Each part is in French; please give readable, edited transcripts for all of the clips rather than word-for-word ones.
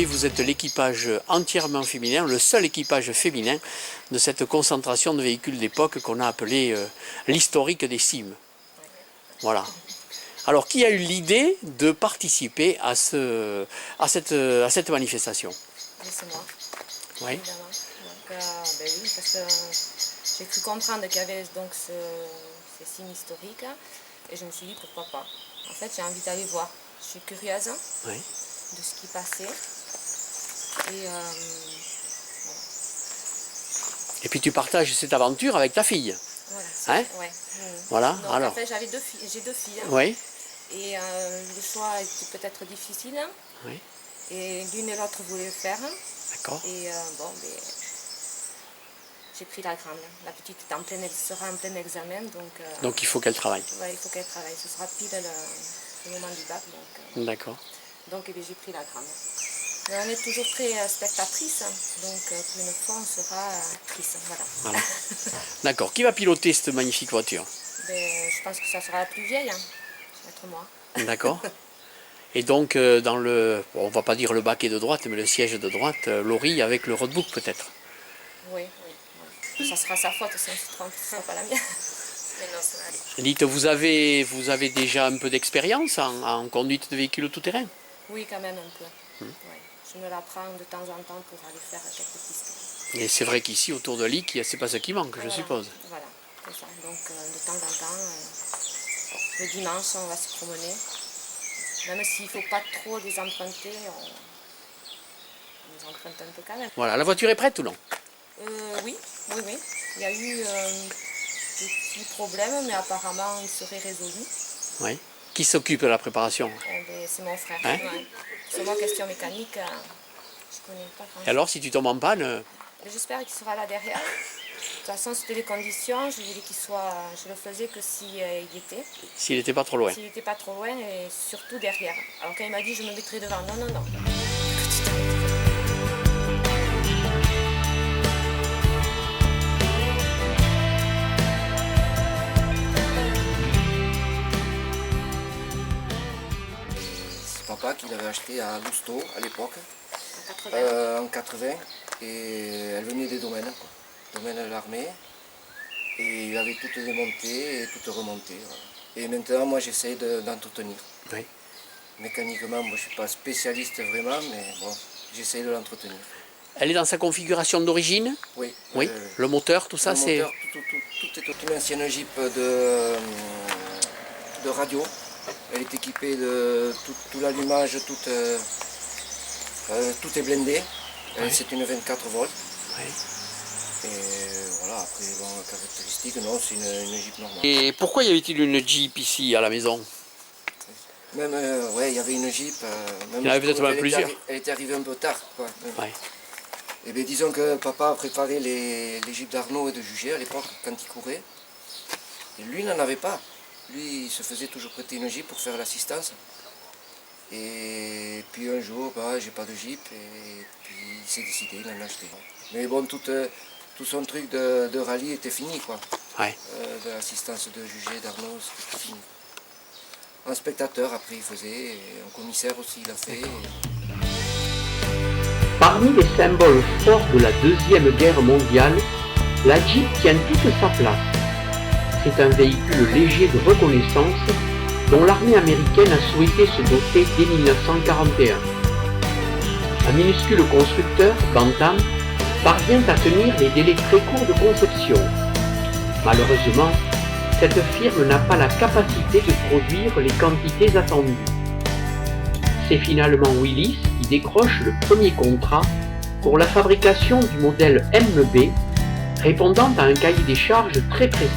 rappelez, vous êtes l'équipage entièrement féminin, le seul équipage féminin de cette concentration de véhicules d'époque qu'on a appelé l'historique des cimes. Voilà. Alors, qui a eu l'idée de participer à cette manifestation? C'est moi. Oui. Évidemment. Donc, oui, parce que j'ai cru comprendre qu'il y avait donc ces cimes historiques et je me suis dit pourquoi pas. En fait, j'ai envie d'aller voir. Je suis curieuse Oui. de ce qui passait. Et Et puis tu partages cette aventure avec ta fille. voilà. Hein? Ouais. Voilà. Donc, Alors. en fait, j'ai deux filles. Oui. Et le choix était peut-être difficile. Oui. Et l'une et l'autre voulaient le faire. D'accord. Et j'ai pris la grande. La petite sera en plein examen. Donc il faut qu'elle travaille. Ouais, il faut qu'elle travaille. Ce sera pile le moment du bac. D'accord. Donc j'ai pris la grande. Mais on est toujours très spectatrice. Donc pour une fois, on sera actrice. Voilà. D'accord. Qui va piloter cette magnifique voiture? Je pense que ça sera la plus vieille. Ça va être moi. D'accord. Et donc, dans le, bon, on va pas dire le baquet de droite, mais le siège de droite, Laurie avec le roadbook peut-être. Oui. Ça sera sa faute si on se trompe, ce ne sera pas la mienne. Mais non, ça va aller. Dites, vous avez déjà un peu d'expérience en conduite de véhicules tout-terrain? Oui, quand même un peu. Ouais. Je me la prends de temps en temps pour aller faire quelques pistes. Et c'est vrai qu'ici, autour de Lic, c'est pas ce qui manque, Voilà. je suppose. Voilà, c'est ça. Donc, de temps en temps, le dimanche, on va se promener. Même s'il ne faut pas trop les emprunter, on les emprunte un peu quand même. Voilà, la voiture est prête ou non? Oui. Il y a eu des petits problèmes, mais apparemment, ils seraient résolus. Oui. Qui s'occupe de la préparation? C'est mon frère. Hein? Ouais. C'est moi, question mécanique, je ne connais pas grand-chose. Et alors, si tu tombes en panne? J'espère qu'il sera là derrière. De toute façon, c'était les conditions. Je voulais qu'il soit. Je le faisais que s'il y était. S'il n'était pas trop loin. S'il n'était pas trop loin et surtout derrière. Alors quand il m'a dit je me mettrai devant, non. C'est papa qui l'avait acheté à Lousteau à l'époque, en 80, et elle venait des domaines, quoi. Domaine de l'armée, et il avait tout démonté et tout remonté. Voilà. Et maintenant, moi, j'essaye d'entretenir. Oui. Mécaniquement, moi, je ne suis pas spécialiste vraiment, mais bon, j'essaye de l'entretenir. Elle est dans sa configuration d'origine? Oui. Oui. Le moteur, tout ça, c'est... Le moteur, tout est une ancienne Jeep de radio. Elle est équipée de tout l'allumage, tout est blindé. Oui. C'est une 24 volts. Oui. Et voilà, après, bon, caractéristique, non, c'est une Jeep normale. Et pourquoi y avait-il une Jeep ici à la maison? Même, ouais, il y avait une Jeep. Même Il y en avait peut-être même plusieurs. Elle était arrivée un peu tard, quoi. Ouais. Et bien, disons que papa a préparé les Jeeps d'Arnaud et de Jugé à l'époque, quand il courait. Et lui n'en avait pas. Lui, il se faisait toujours prêter une Jeep pour faire l'assistance. Et puis un jour, bah, j'ai pas de Jeep, et puis il s'est décidé, il en a acheté. Mais bon, tout son truc de rallye était fini, quoi. Ouais. De l'assistance de Jugé, d'Arnaud, c'était fini. Un spectateur, après, il faisait, et un commissaire aussi, il a fait. Parmi les symboles forts de la Deuxième Guerre mondiale, la Jeep tient toute sa place. C'est un véhicule léger de reconnaissance dont l'armée américaine a souhaité se doter dès 1941. Un minuscule constructeur, Bantam, parvient à tenir les délais très courts de conception. Malheureusement, cette firme n'a pas la capacité de produire les quantités attendues. C'est finalement Willis qui décroche le premier contrat pour la fabrication du modèle MB, répondant à un cahier des charges très précis.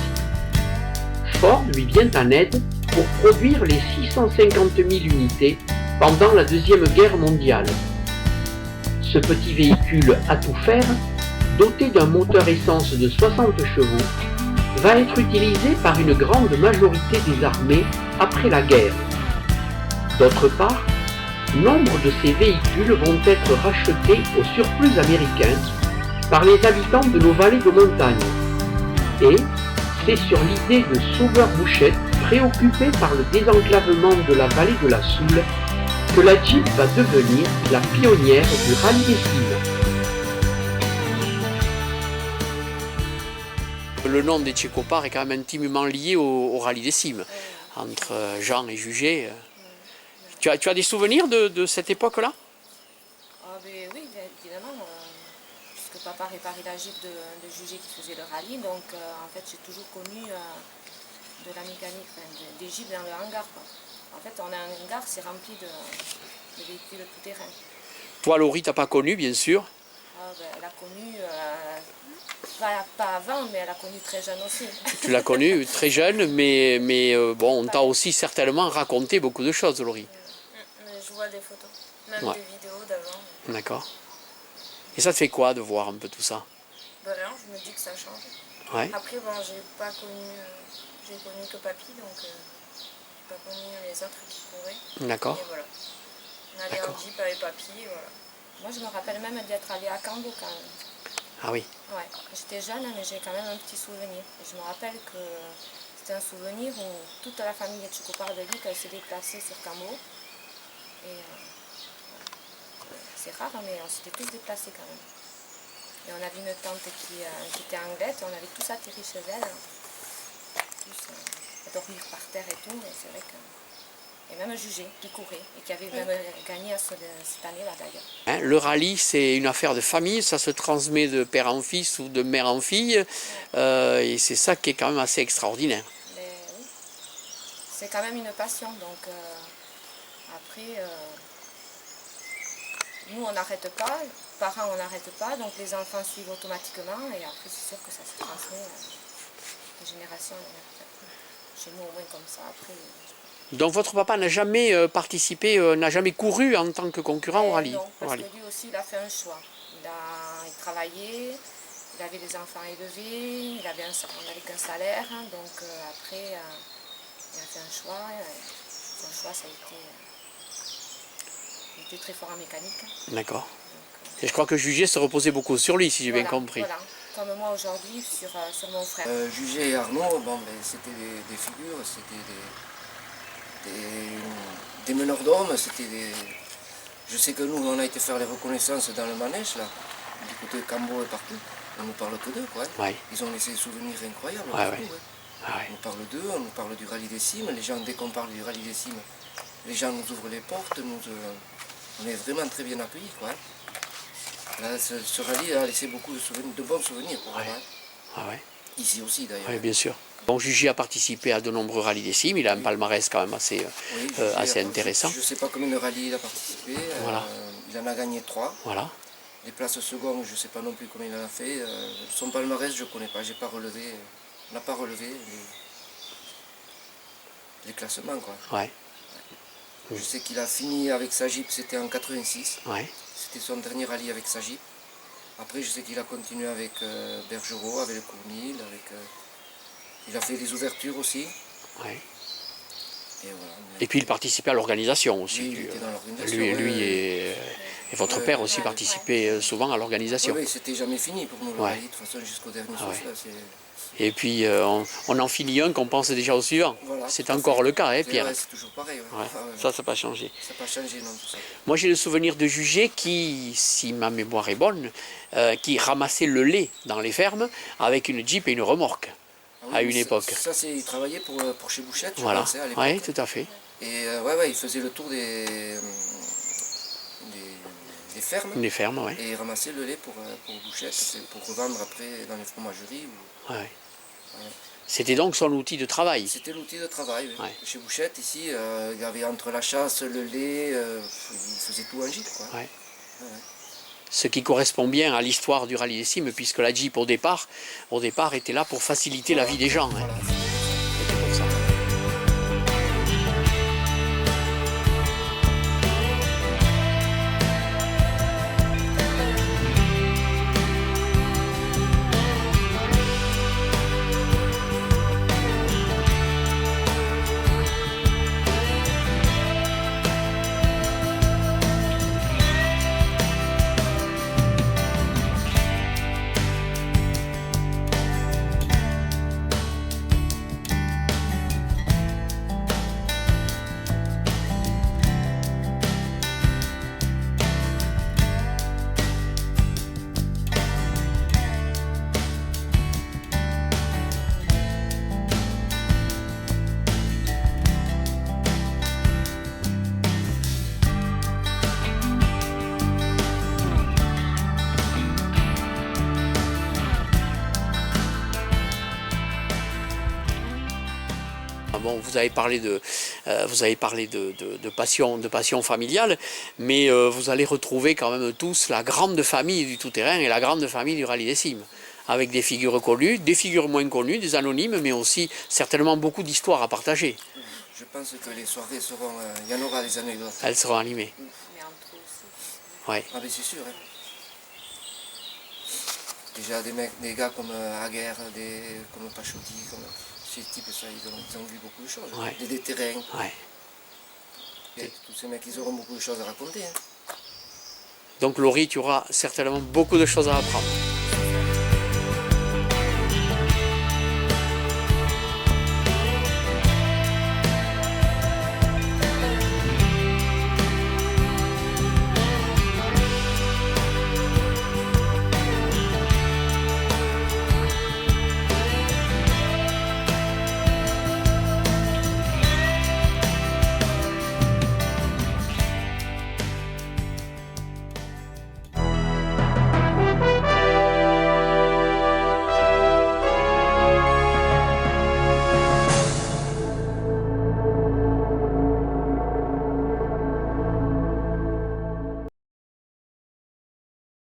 Ford lui vient en aide pour produire les 650 000 unités pendant la Deuxième Guerre mondiale. Ce petit véhicule à tout faire, doté d'un moteur essence de 60 chevaux, va être utilisé par une grande majorité des armées après la guerre. D'autre part, nombre de ces véhicules vont être rachetés au surplus américain par les habitants de nos vallées de montagne. Et c'est sur l'idée de Sauveur-Bouchette, préoccupé par le désenclavement de la vallée de la Soule, que la Jeep va devenir la pionnière du rallye des cimes. Le nom des Tchécopards est quand même intimement lié au rallye des cimes, entre Jean et Jugé. Tu as des souvenirs de cette époque-là? Ah, ben oui, évidemment, puisque papa réparait la Jeep de Jugé qui faisait le rallye, donc en fait j'ai toujours connu de la mécanique, des Jeeps dans le hangar, quoi. En fait, on a un hangar, c'est rempli de véhicules tout-terrain. Toi, Laurie, t'as pas connu, bien sûr. Ah, ben, elle a connu, pas avant, mais elle a connu très jeune aussi. Tu l'as connu très jeune, mais bon, on t'a aussi certainement raconté beaucoup de choses, Laurie. Je vois des photos, même Ouais. des vidéos d'avant. D'accord. Et ça te fait quoi de voir un peu tout ça? Ben là, je me dis que ça change. Ouais. Après, bon, j'ai connu que papy, donc j'ai pas connu les autres qui couraient. D'accord. Et voilà. On allait en D'accord. Jeep avec papy, et voilà. Moi, je me rappelle même d'être allée à Cambo quand même. Ah oui. Ouais, j'étais jeune, mais j'ai quand même un petit souvenir. Et je me rappelle que c'était un souvenir où toute la famille de Tchécopards de Vic s'est déplacée sur Cambo. Et c'est rare, mais on s'était tous déplacés quand même. Et on avait une tante qui était anglaise, et on avait tous atterri chez elle. Tous à dormir par terre et tout, et c'est vrai que... Et même Jugé, qui courait, et qui avait même gagné cette année-là d'ailleurs. Hein, le rallye, c'est une affaire de famille, ça se transmet de père en fils ou de mère en fille, et c'est ça qui est quand même assez extraordinaire. Mais oui, c'est quand même une passion, donc après, nous on n'arrête pas, parents on n'arrête pas, donc les enfants suivent automatiquement, et après c'est sûr que ça se transmet de génération en génération. Chez nous au moins comme ça, après... Donc votre papa n'a jamais participé, n'a jamais couru en tant que concurrent au rallye? Non, au parce rallye. que lui aussi il a fait un choix. Il travaillait, il avait des enfants élevés, on n'avait qu'un salaire, donc après il a fait un choix. Son choix ça a été... il était très fort en mécanique. D'accord. Et je crois que Jugé se reposait beaucoup sur lui, si j'ai bien compris. Voilà, comme moi aujourd'hui sur mon frère. Jugé et Arnaud, bon, ben, c'était des figures, c'était des meneurs d'hommes, c'était des... Je sais que nous, on a été faire les reconnaissances dans le manège, là, du côté de Cambo et partout. On ne parle que d'eux, quoi. Ouais. Ils ont laissé des souvenirs incroyables Ouais, partout, ouais. ouais. Ah ouais. On nous parle d'eux, on nous parle du rallye des cimes. Les gens, dès qu'on parle du rallye des cimes, les gens nous ouvrent les portes, on est vraiment très bien accueillis, quoi. Là, ce rallye a laissé beaucoup de bons souvenirs pour moi, hein. Ah ouais. Ici aussi, d'ailleurs. Oui, bien sûr. Bon, Jugé a participé à de nombreux rallyes des cimes, il a un palmarès quand même assez, Oui, assez intéressant. Je ne sais pas combien de rallyes il a participé. Voilà. Il en a gagné 3. Voilà. Les places secondes, je ne sais pas non plus combien il en a fait. Son palmarès, je ne connais pas. J'ai pas relevé. On n'a pas relevé les classements, quoi. Ouais. Je sais qu'il a fini avec sa Jeep, c'était en 86. Ouais. C'était son dernier rallye avec sa Jeep. Après, je sais qu'il a continué avec Bergerot, avec le Cournil, il a fait des ouvertures aussi. Ouais. Et, voilà. Et puis il participait à l'organisation aussi. Oui, il était dans l'organisation. Lui et votre père aussi participaient souvent à l'organisation. Oui, c'était jamais fini pour nous le Ouais. rallye, de toute façon jusqu'au dernier Ah souffle. ouais. Là, c'est... Et puis on en finit un qu'on pense déjà au suivant. Voilà, C'est tout à encore fait. le cas, hein, C'est Pierre? vrai, c'est toujours pareil. Ouais. Ouais. Ah ouais. Ça n'a pas changé. Ça n'a pas changé, non, tout ça. Moi j'ai le souvenir de Jugé qui, si ma mémoire est bonne, qui ramassait le lait dans les fermes avec une Jeep et une remorque. Ah oui, À mais une ça- époque. Ça, il travaillait pour chez Bouchette, je Voilà. pense, hein, à l'époque. Oui, tout à fait. Et il faisait le tour des fermes. Une ferme, oui. Et il ramassait le lait pour Bouchette, pour revendre après dans les fromageries. Ouais. C'était donc son outil de travail. C'était l'outil de travail. Oui. Ouais. Chez Bouchette, ici, il y avait entre la chasse, le lait, il faisait tout en Jeep, quoi. Ouais. Ouais. Ce qui correspond bien à l'histoire du rallye des cimes, puisque la Jeep au départ était là pour faciliter la vie des gens. Hein. Voilà. C'était pour ça. bon, vous avez parlé de passion familiale, mais vous allez retrouver quand même tous la grande famille du tout-terrain et la grande famille du Rallye des Cimes, avec des figures connues, des figures moins connues, des anonymes, mais aussi certainement beaucoup d'histoires à partager. Je pense que les soirées seront... il y en aura des anecdotes. Elles seront animées. Mais entre eux aussi. Ouais. Ah ben c'est sûr. Hein. Déjà des gars comme Aguerre, comme Pachotti, comme ces types, ça, ils ont vu beaucoup de choses. Ouais. Des terrains. Ouais. Et tous ces mecs, ils auront beaucoup de choses à raconter. Hein. Donc Laurie, tu auras certainement beaucoup de choses à apprendre.